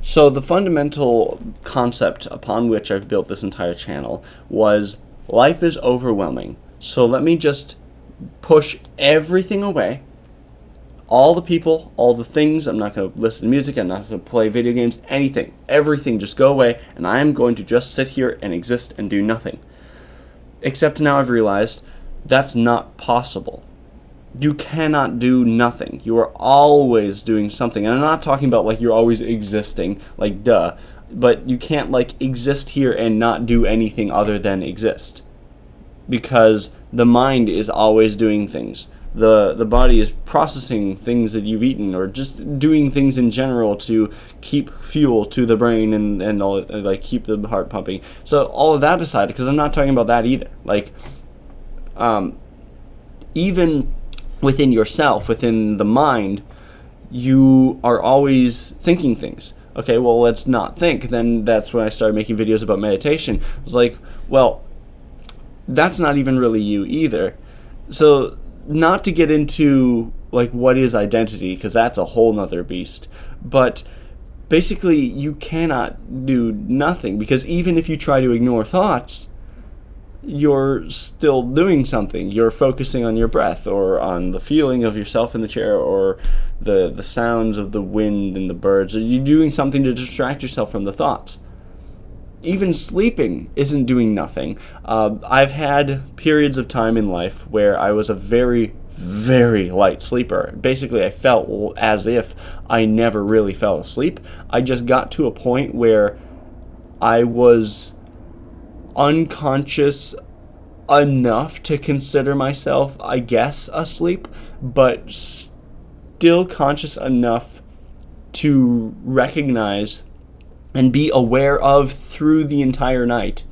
So the fundamental concept upon which I've built this entire channel was life is overwhelming. So let me just push everything away. All the people, all the things. I'm not going to listen to music. I'm not going to play video games. Anything. Everything just go away. And I am going to just sit here and exist and do nothing. Except now I've realized that's not possible. You cannot do nothing. You are always doing something. And I'm not talking about like you're always existing, like duh. But you can't like exist here and not do anything other than exist. Because the mind is always doing things. The body is processing things that you've eaten, or just doing things in general to keep fuel to the brain and all, like keep the heart pumping. So all of that aside, because I'm not talking about that either. Like, even within yourself, within the mind, you are always thinking things. Okay, well, let's not think. Then that's when I started making videos about meditation. I was like, well, that's not even really you either. So not to get into like what is identity, because that's a whole nother beast, but basically you cannot do nothing, because even if you try to ignore thoughts, you're still doing something. You're focusing on your breath, or on the feeling of yourself in the chair, or the sounds of the wind and the birds. Are you doing something to distract yourself from the thoughts? Even sleeping isn't doing nothing. I've had periods of time in life where I was a very, very light sleeper. Basically, I felt as if I never really fell asleep. I just got to a point where I was unconscious enough to consider myself, I guess, asleep, but still conscious enough to recognize and be aware of through the entire night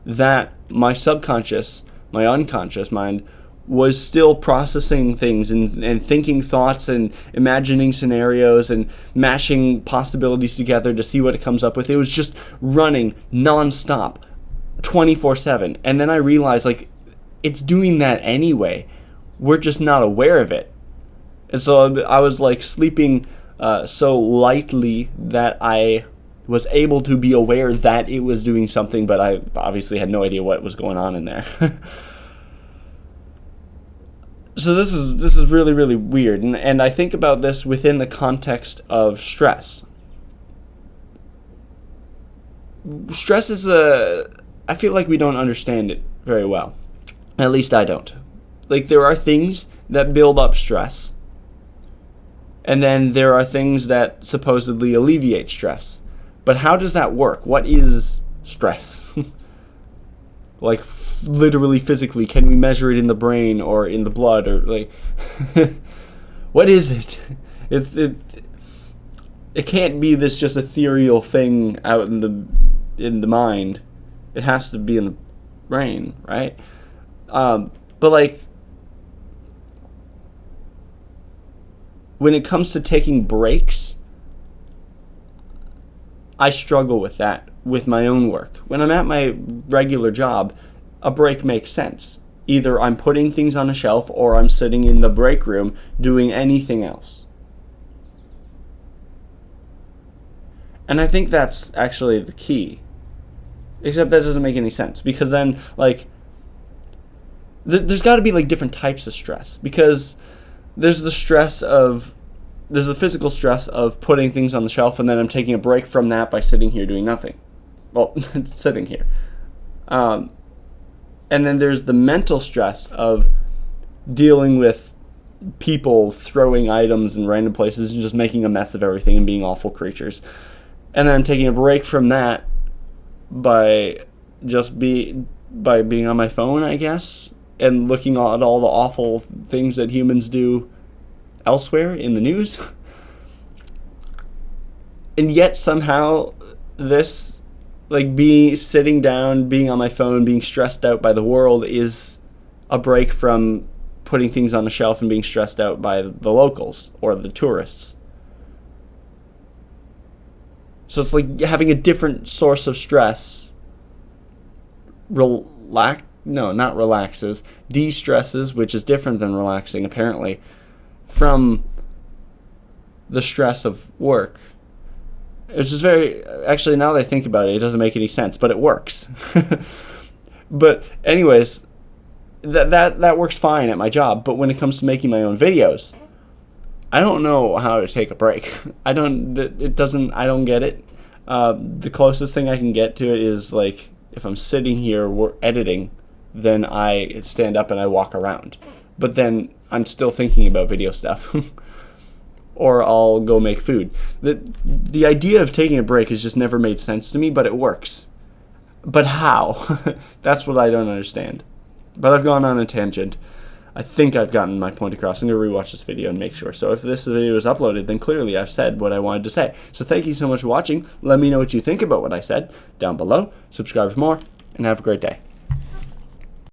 that my subconscious, my unconscious mind, was still processing things and thinking thoughts and imagining scenarios and mashing possibilities together to see what it comes up with. It was just running non-stop, 24/7. And then I realized, like, it's doing that anyway. We're just not aware of it. And so I was like sleeping so lightly that I was able to be aware that it was doing something, but I obviously had no idea what was going on in there. So this is really, really weird, and I think about this within the context of stress. Stress is I feel like we don't understand it very well. At least I don't. Like, there are things that build up stress, and then there are things that supposedly alleviate stress. But how does that work? What is stress? Like, literally, physically, can we measure it in the brain or in the blood, or like, what is it? It can't be this just ethereal thing out in the mind. It has to be in the brain, right? But like, when it comes to taking breaks, I struggle with that with my own work. When I'm at my regular job, a break makes sense. Either I'm putting things on a shelf, or I'm sitting in the break room doing anything else. And I think that's actually the key. Except that doesn't make any sense, because then, like, there's got to be like different types of stress, because there's the physical stress of putting things on the shelf, and then I'm taking a break from that by sitting here doing nothing. Well, sitting here. And then there's the mental stress of dealing with people throwing items in random places and just making a mess of everything and being awful creatures. And then I'm taking a break from that by being on my phone, I guess, and looking at all the awful things that humans do elsewhere in the news. And yet somehow this, like, sitting down, being on my phone, being stressed out by the world is a break from putting things on a shelf and being stressed out by the locals or the tourists. So it's like having a different source of stress. De-stresses, which is different than relaxing, apparently, from the stress of work. It's just very, actually, now that I think about it, it doesn't make any sense, but it works. But anyways, that works fine at my job. But when it comes to making my own videos, I don't know how to take a break. I don't get it. The closest thing I can get to it is like if I'm sitting here editing, then I stand up and I walk around. But then I'm still thinking about video stuff. Or I'll go make food. The idea of taking a break has just never made sense to me, but it works. But how? That's what I don't understand. But I've gone on a tangent. I think I've gotten my point across. I'm going to rewatch this video and make sure. So if this video is uploaded, then clearly I've said what I wanted to say. So thank you so much for watching. Let me know what you think about what I said down below. Subscribe for more, and have a great day.